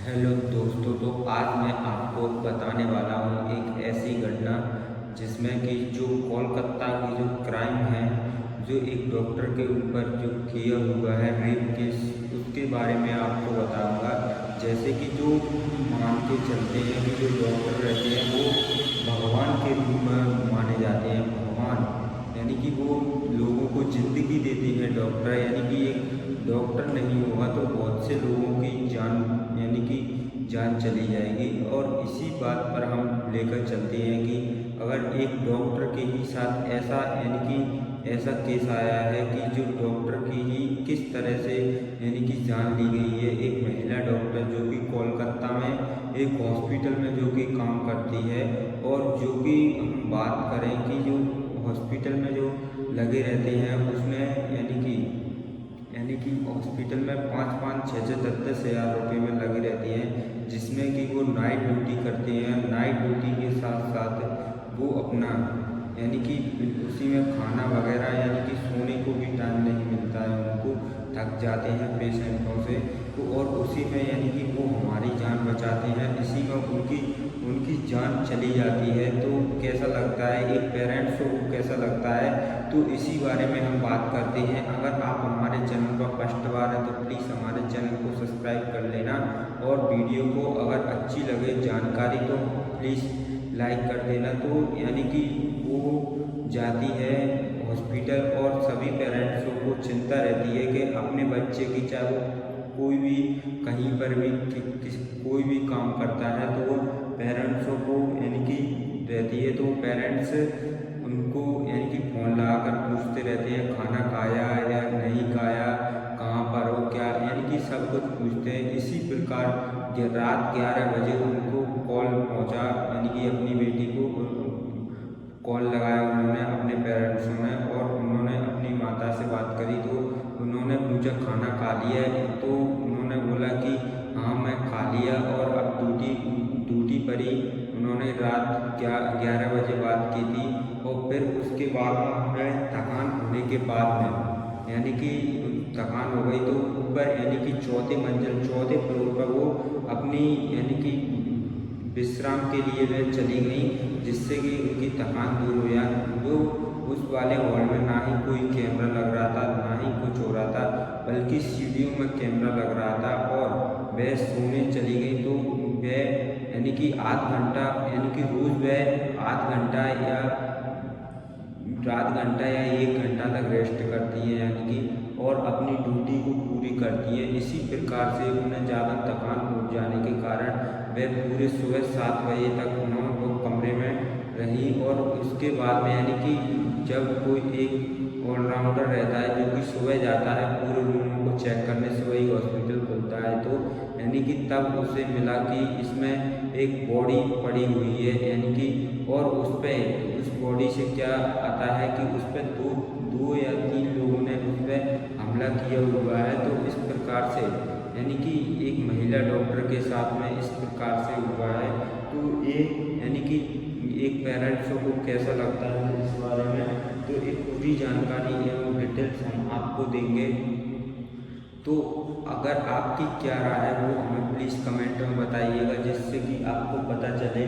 Hello दोस्तों, तो आज मैं आपको बताने वाला हूँ एक ऐसी घटना जिसमें कि जो कोलकाता की जो क्राइम है, जो एक डॉक्टर के ऊपर जो किया हुआ है रेप केस, उसके बारे में आपको बताऊंगा। जैसे कि जो मान के चलते हैं कि जो डॉक्टर रहते हैं वो भगवान के रूप में माने जाते हैं। भगवान यानी कि वो लोगों को ज़िंदगी देते हैं डॉक्टर। यानी कि एक डॉक्टर नहीं होगा तो बहुत से लोगों की जान यानी कि जान चली जाएगी। और इसी बात पर हम लेकर चलते हैं कि अगर एक डॉक्टर के ही साथ ऐसा यानी कि ऐसा केस आया है कि जो डॉक्टर की ही किस तरह से यानी कि जान ली गई है। एक महिला डॉक्टर जो कि कोलकाता में एक हॉस्पिटल में जो कि काम करती है, और जो कि हम बात करें कि जो हॉस्पिटल में जो लगे रहते हैं उसमें यानी कि हॉस्पिटल में 5-5, 6-6, 10-10 हज़ार रुपये में लगी रहती हैं, जिसमें कि वो नाइट ड्यूटी करती हैं। नाइट ड्यूटी के साथ साथ वो अपना यानी कि उसी में खाना वगैरह यानी कि सोने को भी टाइम नहीं मिलता है उनको, थक जाते हैं पेशेंटों से तो, और उसी में यानी कि वो हमारी जान बचाते हैं। इसी में उनकी उनकी जान चली जाती है तो कैसा लगता है, एक पेरेंट्स को कैसा लगता है, तो इसी बारे में हम बात करते हैं। अगर आप हमारे चैनल पर फर्स्ट बार है तो प्लीज़ हमारे चैनल को सब्सक्राइब कर लेना, और वीडियो को अगर अच्छी लगे जानकारी तो प्लीज़ लाइक कर देना। तो यानी कि वो जाती है हॉस्पिटल, और सभी पेरेंट्सों को चिंता रहती है कि अपने बच्चे की, चाहे वो कोई भी कहीं पर भी कोई भी काम करता है तो वो पेरेंट्सों को यानी कि रहती है, तो पेरेंट्स उनको यानी कि फ़ोन लगाकर पूछते रहते हैं खाना खाया या नहीं खाया, कहाँ पर हो, क्या, यानी कि सब कुछ पूछते हैं। इसी प्रकार रात 11 बजे उनको कॉल पहुंचा, यानी कि अपनी बेटी को कॉल लगाया उन्होंने अपने पेरेंट्सों ने, और उन्होंने अपनी माता से बात करी तो उन्होंने पूछा खाना खा लिया है, तो उन्होंने बोला कि हाँ मैं खा लिया। और अब ड्यूटी पर ही उन्होंने रात 11 बजे बात की थी। और फिर उसके बाद में थकान होने के बाद में यानी कि थकान हो गई तो ऊपर यानी कि चौथे फ्लोर पर वो अपनी यानी कि विश्राम के लिए वे चली गई, जिससे कि उनकी थकान दूर हो जाए। जो उस वाले हॉल में ना ही कोई कैमरा लग रहा था, ना ही कुछ हो रहा था, बल्कि सीढ़ियों में कैमरा लग रहा था, और वह सोने चली गई। तो वह यानी कि आध घंटा यानी कि रोज़ वह आध घंटा या 1 घंटा तक रेस्ट करती है, यानी कि और अपनी ड्यूटी को पूरी करती है। इसी प्रकार से उन्हें ज़्यादा थकान हो जाने के कारण वह पूरे सुबह 7 बजे तक उन्होंने वो कमरे में रही। और उसके बाद में यानी कि जब कोई एक ऑलराउंडर रहता है जो कि सुबह जाता है पूरे रूमों को चेक करने, सुबह ही हॉस्पिटल खुलता है, तो यानी कि तब उसे मिला कि इसमें एक बॉडी पड़ी हुई है, यानी कि और उस बॉडी से क्या आता है कि उस पर दो या 3 लोगों ने उस पर हमला किया हुआ है। तो इस प्रकार से यानी कि एक महिला डॉक्टर के साथ में इस प्रकार से हुआ है। तो ये यानी कि एक पेरेंट्सों को कैसा लगता है इस बारे में, तो एक पूरी जानकारी एवं डिटेल्स हम आपको देंगे। तो अगर आपकी क्या राय है वो हमें प्लीज़ कमेंट में बताइएगा, जिससे कि आपको पता चले